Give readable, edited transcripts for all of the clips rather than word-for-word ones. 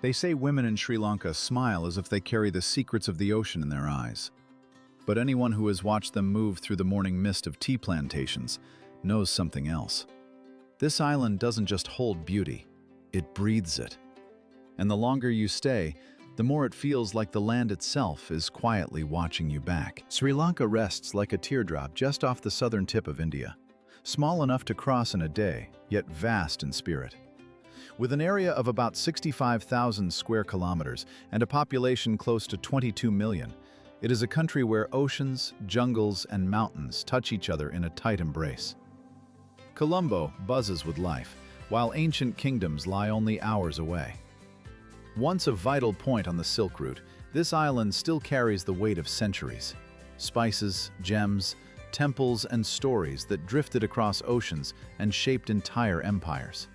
They say women in Sri Lanka smile as if they carry the secrets of the ocean in their eyes. But anyone who has watched them move through the morning mist of tea plantations knows something else. This island doesn't just hold beauty, it breathes it. And the longer you stay, the more it feels like the land itself is quietly watching you back. Sri Lanka rests like a teardrop just off the southern tip of India, small enough to cross in a day, yet vast in spirit. With an area of about 65,000 square kilometers and a population close to 22 million, it is a country where oceans, jungles, and mountains touch each other in a tight embrace. Colombo buzzes with life, while ancient kingdoms lie only hours away. Once a vital point on the Silk Route, this island still carries the weight of centuries. Spices, gems, temples, and stories that drifted across oceans and shaped entire empires.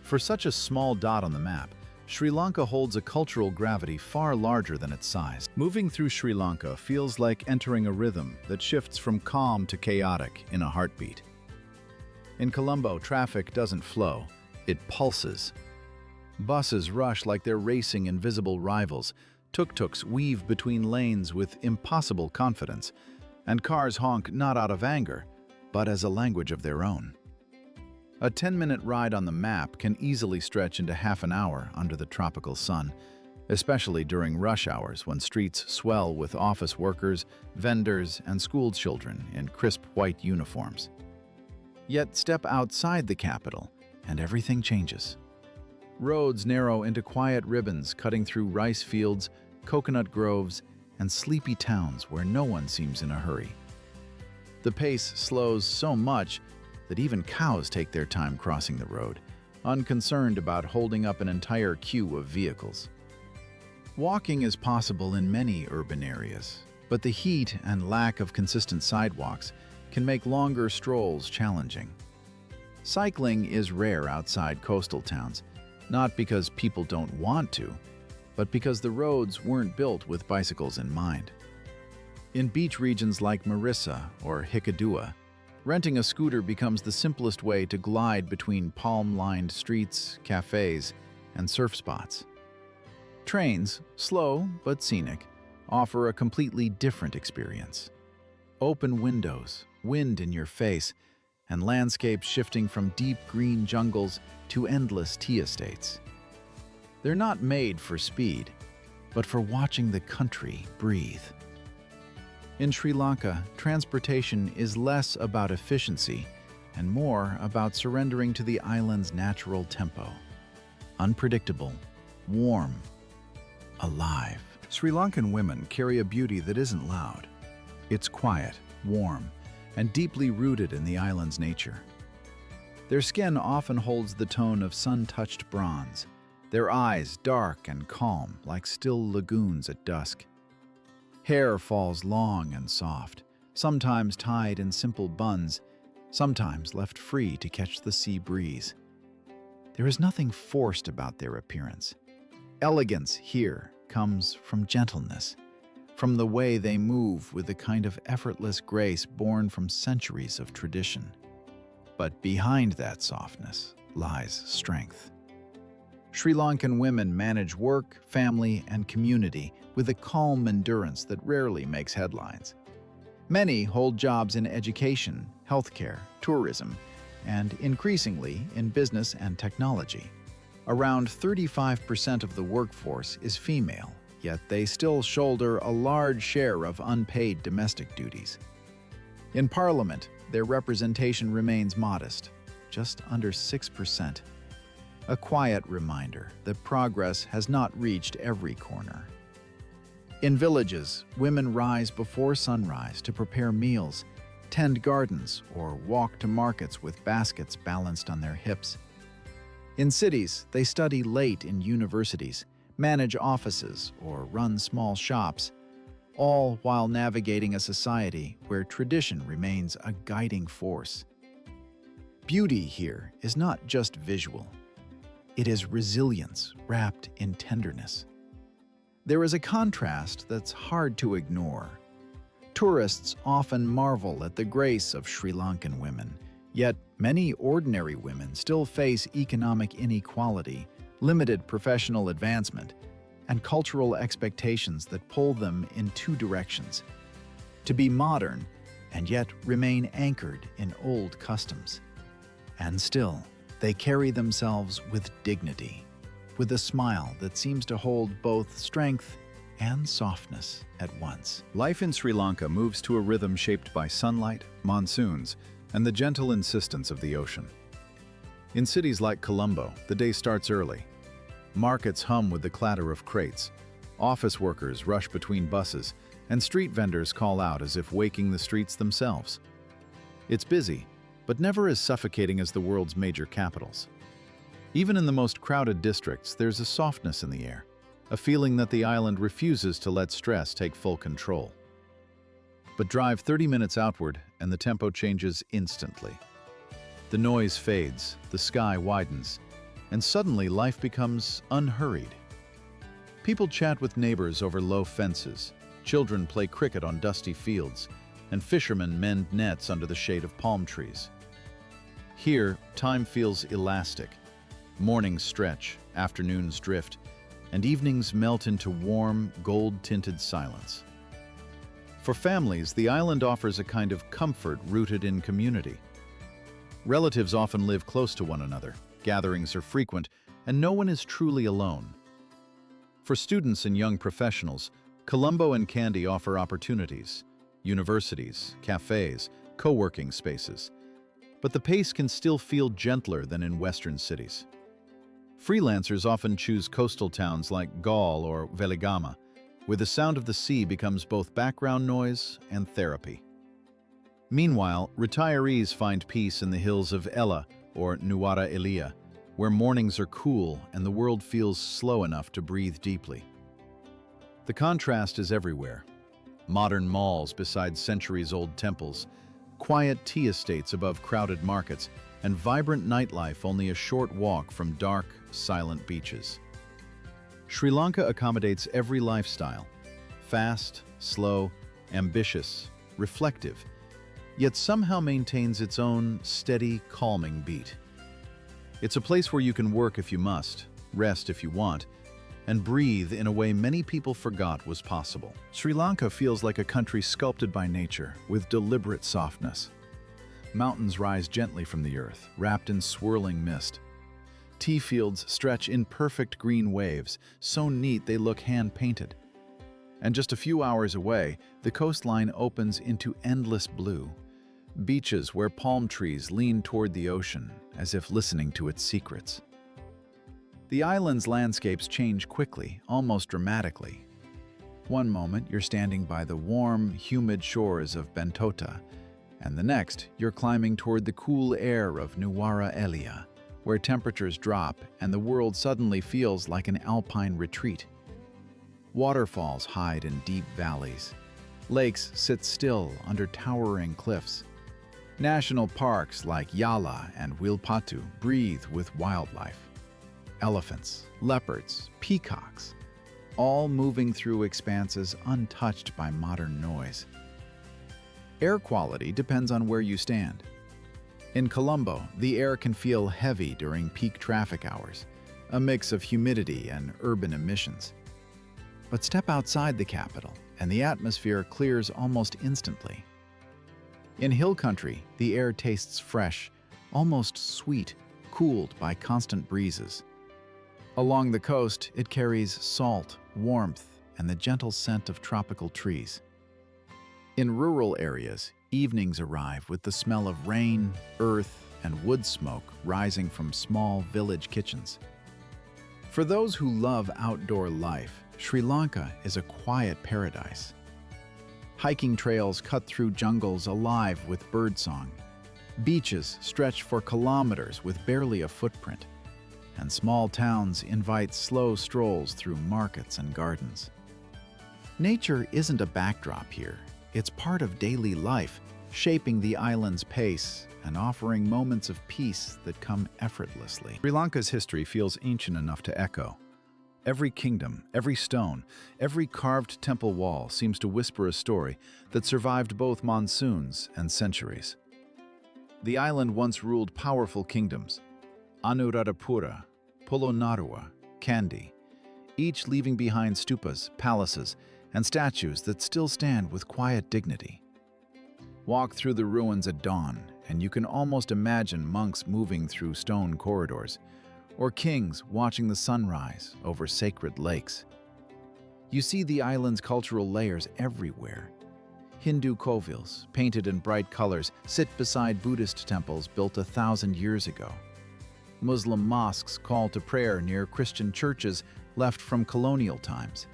For such a small dot on the map, Sri Lanka holds a cultural gravity far larger than its size. Moving through Sri Lanka feels like entering a rhythm that shifts from calm to chaotic in a heartbeat. In Colombo, traffic doesn't flow, it pulses. Buses rush like they're racing invisible rivals, tuk-tuks weave between lanes with impossible confidence, and cars honk not out of anger, but as a language of their own. A 10-minute ride on the map can easily stretch into half an hour under the tropical sun, especially during rush hours when streets swell with office workers, vendors, and school children in crisp white uniforms. Yet step outside the capital, and everything changes. Roads narrow into quiet ribbons cutting through rice fields, coconut groves, and sleepy towns where no one seems in a hurry. The pace slows so much that even cows take their time crossing the road, unconcerned about holding up an entire queue of vehicles. Walking is possible in many urban areas, but the heat and lack of consistent sidewalks can make longer strolls challenging. Cycling is rare outside coastal towns, not because people don't want to, but because the roads weren't built with bicycles in mind. In beach regions like Marissa or Hikkaduwa, renting a scooter becomes the simplest way to glide between palm-lined streets, cafes, and surf spots. Trains, slow but scenic, offer a completely different experience. Open windows, wind in your face, and landscapes shifting from deep green jungles to endless tea estates. They're not made for speed, but for watching the country breathe. In Sri Lanka, transportation is less about efficiency and more about surrendering to the island's natural tempo. Unpredictable, warm, alive. Sri Lankan women carry a beauty that isn't loud. It's quiet, warm, and deeply rooted in the island's nature. Their skin often holds the tone of sun-touched bronze, their eyes dark and calm like still lagoons at dusk. Hair falls long and soft, sometimes tied in simple buns, sometimes left free to catch the sea breeze. There is nothing forced about their appearance. Elegance here comes from gentleness, from the way they move with a kind of effortless grace born from centuries of tradition. But behind that softness lies strength. Sri Lankan women manage work, family, and community with a calm endurance that rarely makes headlines. Many hold jobs in education, healthcare, tourism, and increasingly in business and technology. Around 35% of the workforce is female, yet they still shoulder a large share of unpaid domestic duties. In Parliament, their representation remains modest, just under 6%. A quiet reminder that progress has not reached every corner. In villages, women rise before sunrise to prepare meals, tend gardens, or walk to markets with baskets balanced on their hips. In cities, they study late in universities, manage offices, or run small shops, all while navigating a society where tradition remains a guiding force. Beauty here is not just visual. It is resilience wrapped in tenderness. There is a contrast that's hard to ignore. Tourists often marvel at the grace of Sri Lankan women, yet many ordinary women still face economic inequality, limited professional advancement, and cultural expectations that pull them in two directions: to be modern and yet remain anchored in old customs. And still, they carry themselves with dignity, with a smile that seems to hold both strength and softness at once. Life in Sri Lanka moves to a rhythm shaped by sunlight, monsoons, and the gentle insistence of the ocean. In cities like Colombo, the day starts early. Markets hum with the clatter of crates, office workers rush between buses, and street vendors call out as if waking the streets themselves. It's busy, but never as suffocating as the world's major capitals. Even in the most crowded districts, there's a softness in the air, a feeling that the island refuses to let stress take full control. But drive 30 minutes outward and the tempo changes instantly. The noise fades, the sky widens, and suddenly life becomes unhurried. People chat with neighbors over low fences, children play cricket on dusty fields, and fishermen mend nets under the shade of palm trees. Here, time feels elastic. Mornings stretch, afternoons drift, and evenings melt into warm, gold-tinted silence. For families, the island offers a kind of comfort rooted in community. Relatives often live close to one another, gatherings are frequent, and no one is truly alone. For students and young professionals, Colombo and Kandy offer opportunities: universities, cafes, co-working spaces. But the pace can still feel gentler than in Western cities. Freelancers often choose coastal towns like Gaul or Veligama, where the sound of the sea becomes both background noise and therapy. Meanwhile, retirees find peace in the hills of Ella or Nuwara Eliya, where mornings are cool and the world feels slow enough to breathe deeply. The contrast is everywhere. Modern malls beside centuries-old temples, quiet tea estates above crowded markets, and vibrant nightlife only a short walk from dark, silent beaches. Sri Lanka accommodates every lifestyle: fast, slow, ambitious, reflective, yet somehow maintains its own steady, calming beat. It's a place where you can work if you must, rest if you want, and breathe in a way many people forgot was possible. Sri Lanka feels like a country sculpted by nature, with deliberate softness. Mountains rise gently from the earth, wrapped in swirling mist. Tea fields stretch in perfect green waves, so neat they look hand-painted. And just a few hours away, the coastline opens into endless blue. Beaches where palm trees lean toward the ocean, as if listening to its secrets. The island's landscapes change quickly, almost dramatically. One moment, you're standing by the warm, humid shores of Bentota, and the next, you're climbing toward the cool air of Nuwara Eliya, where temperatures drop and the world suddenly feels like an alpine retreat. Waterfalls hide in deep valleys. Lakes sit still under towering cliffs. National parks like Yala and Wilpatu breathe with wildlife. Elephants, leopards, peacocks, all moving through expanses untouched by modern noise. Air quality depends on where you stand. In Colombo, the air can feel heavy during peak traffic hours, a mix of humidity and urban emissions. But step outside the capital, and the atmosphere clears almost instantly. In hill country, the air tastes fresh, almost sweet, cooled by constant breezes. Along the coast, it carries salt, warmth, and the gentle scent of tropical trees. In rural areas, evenings arrive with the smell of rain, earth, and wood smoke rising from small village kitchens. For those who love outdoor life, Sri Lanka is a quiet paradise. Hiking trails cut through jungles alive with birdsong. Beaches stretch for kilometers with barely a footprint. And small towns invite slow strolls through markets and gardens. Nature isn't a backdrop here. It's part of daily life, shaping the island's pace and offering moments of peace that come effortlessly. Sri Lanka's history feels ancient enough to echo. Every kingdom, every stone, every carved temple wall seems to whisper a story that survived both monsoons and centuries. The island once ruled powerful kingdoms: Anuradhapura, Polonnaruwa, Kandy, each leaving behind stupas, palaces, and statues that still stand with quiet dignity. Walk through the ruins at dawn, and you can almost imagine monks moving through stone corridors, or kings watching the sunrise over sacred lakes. You see the island's cultural layers everywhere. Hindu kovils, painted in bright colors, sit beside Buddhist temples built 1,000 years ago. Muslim mosques call to prayer near Christian churches left from colonial times.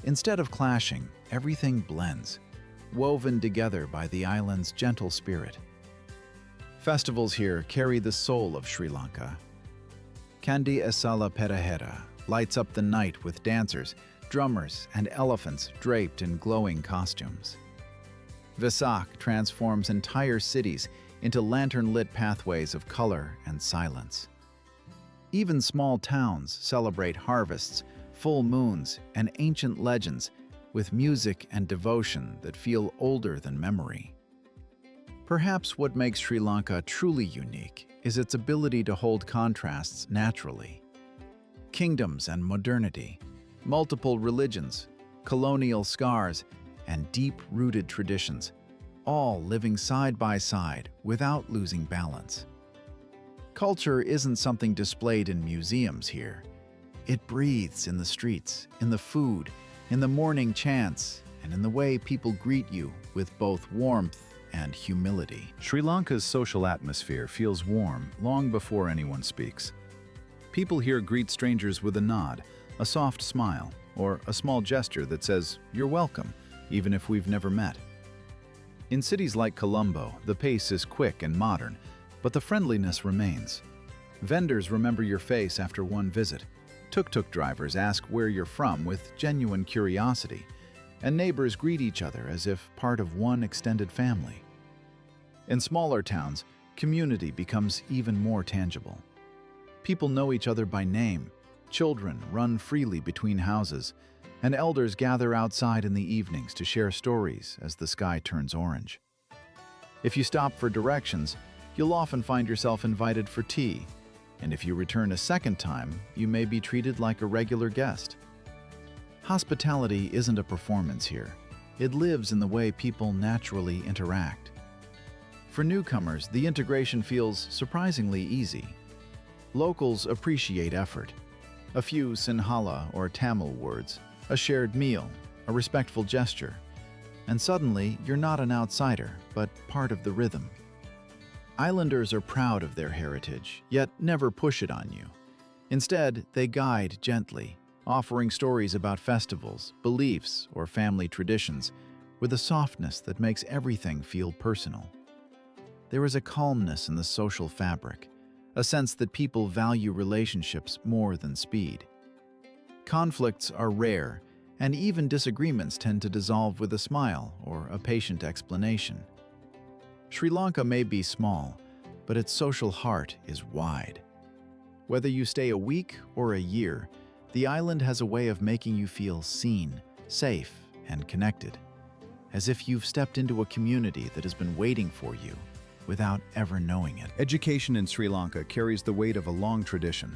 Instead of clashing, everything blends, woven together by the island's gentle spirit. Festivals here carry the soul of Sri Lanka. Kandy Esala Perahera lights up the night with dancers, drummers, and elephants draped in glowing costumes. Vesak transforms entire cities into lantern-lit pathways of color and silence. Even small towns celebrate harvests, full moons, and ancient legends with music and devotion that feel older than memory. Perhaps what makes Sri Lanka truly unique is its ability to hold contrasts naturally. Kingdoms and modernity, multiple religions, colonial scars, and deep-rooted traditions, all living side by side without losing balance. Culture isn't something displayed in museums here. It breathes in the streets, in the food, in the morning chants, and in the way people greet you with both warmth and humility. Sri Lanka's social atmosphere feels warm long before anyone speaks. People here greet strangers with a nod, a soft smile, or a small gesture that says, "You're welcome," even if we've never met. In cities like Colombo, the pace is quick and modern, but the friendliness remains. Vendors remember your face after one visit. Tuk-tuk drivers ask where you're from with genuine curiosity, and neighbors greet each other as if part of one extended family. In smaller towns, community becomes even more tangible. People know each other by name, children run freely between houses, and elders gather outside in the evenings to share stories as the sky turns orange. If you stop for directions, you'll often find yourself invited for tea, and if you return a second time, you may be treated like a regular guest. Hospitality isn't a performance here. It lives in the way people naturally interact. For newcomers, the integration feels surprisingly easy. Locals appreciate effort. A few Sinhala or Tamil words, a shared meal, a respectful gesture, and suddenly you're not an outsider, but part of the rhythm. Islanders are proud of their heritage, yet never push it on you. Instead, they guide gently, offering stories about festivals, beliefs, or family traditions, with a softness that makes everything feel personal. There is a calmness in the social fabric, a sense that people value relationships more than speed. Conflicts are rare, and even disagreements tend to dissolve with a smile or a patient explanation. Sri Lanka may be small, but its social heart is wide. Whether you stay a week or a year, the island has a way of making you feel seen, safe, and connected, as if you've stepped into a community that has been waiting for you without ever knowing it. Education in Sri Lanka carries the weight of a long tradition.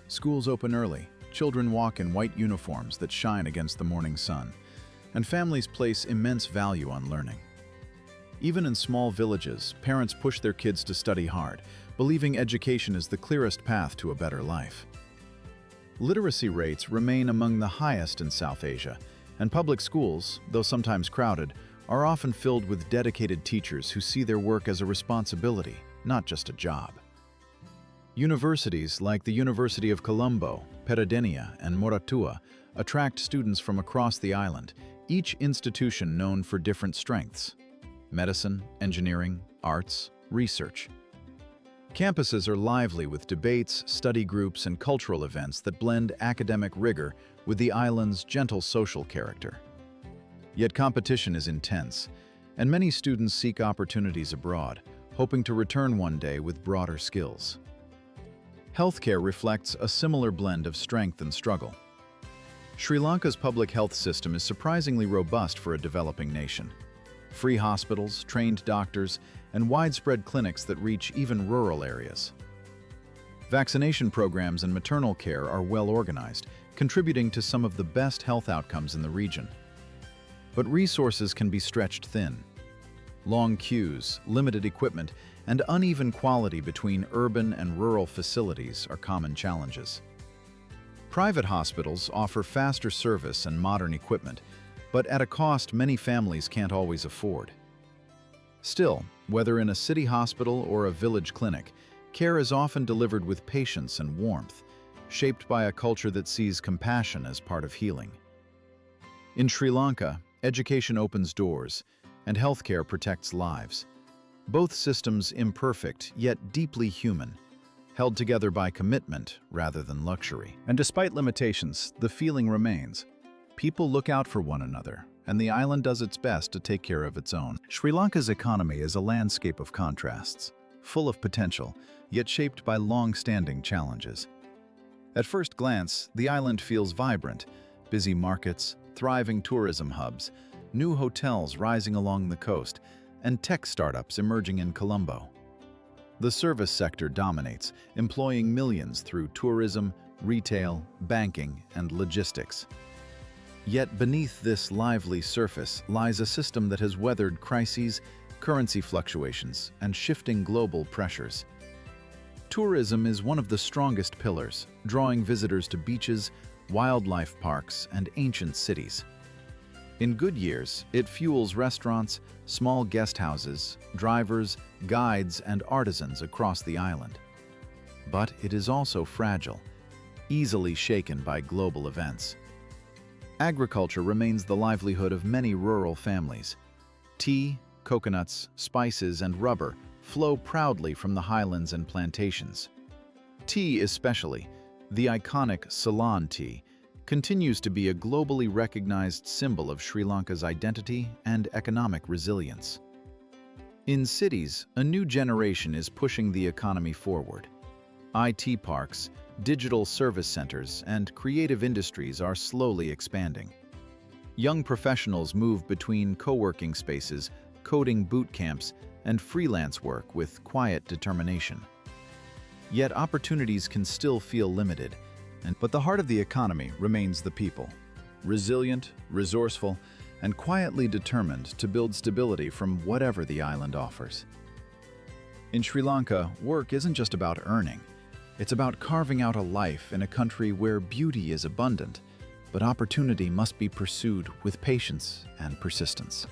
Schools open early, children walk in white uniforms that shine against the morning sun, and families place immense value on learning. Even in small villages, parents push their kids to study hard, believing education is the clearest path to a better life. Literacy rates remain among the highest in South Asia, and public schools, though sometimes crowded, are often filled with dedicated teachers who see their work as a responsibility, not just a job. Universities like the University of Colombo, Peradeniya, and Moratuwa attract students from across the island, each institution known for different strengths: medicine, engineering, arts, research. Campuses are lively with debates, study groups, and cultural events that blend academic rigor with the island's gentle social character. Yet competition is intense, and many students seek opportunities abroad, hoping to return one day with broader skills. Healthcare reflects a similar blend of strength and struggle. Sri Lanka's public health system is surprisingly robust for a developing nation. Free hospitals, trained doctors, and widespread clinics that reach even rural areas. Vaccination programs and maternal care are well organized, contributing to some of the best health outcomes in the region. But resources can be stretched thin. Long queues, limited equipment, and uneven quality between urban and rural facilities are common challenges. Private hospitals offer faster service and modern equipment, but at a cost many families can't always afford. Still, whether in a city hospital or a village clinic, care is often delivered with patience and warmth, shaped by a culture that sees compassion as part of healing. In Sri Lanka, education opens doors, and healthcare protects lives. Both systems imperfect, yet deeply human, held together by commitment rather than luxury. And despite limitations, the feeling remains. People look out for one another, and the island does its best to take care of its own. Sri Lanka's economy is a landscape of contrasts, full of potential, yet shaped by long-standing challenges. At first glance, the island feels vibrant: busy markets, thriving tourism hubs, new hotels rising along the coast, and tech startups emerging in Colombo. The service sector dominates, employing millions through tourism, retail, banking, and logistics. Yet beneath this lively surface lies a system that has weathered crises, currency fluctuations, and shifting global pressures. Tourism is one of the strongest pillars, drawing visitors to beaches, wildlife parks, and ancient cities. In good years, it fuels restaurants, small guest houses, drivers, guides, and artisans across the island. But it is also fragile, easily shaken by global events. Agriculture remains the livelihood of many rural families. Tea, coconuts, spices, and rubber flow proudly from the highlands and plantations. Tea especially, the iconic Ceylon tea, continues to be a globally recognized symbol of Sri Lanka's identity and economic resilience. In cities, a new generation is pushing the economy forward. IT parks, digital service centers, and creative industries are slowly expanding. Young professionals move between co-working spaces, coding boot camps, and freelance work with quiet determination. Yet opportunities can still feel limited, but the heart of the economy remains the people, resilient, resourceful, and quietly determined to build stability from whatever the island offers. In Sri Lanka, work isn't just about earning. It's about carving out a life in a country where beauty is abundant, but opportunity must be pursued with patience and persistence.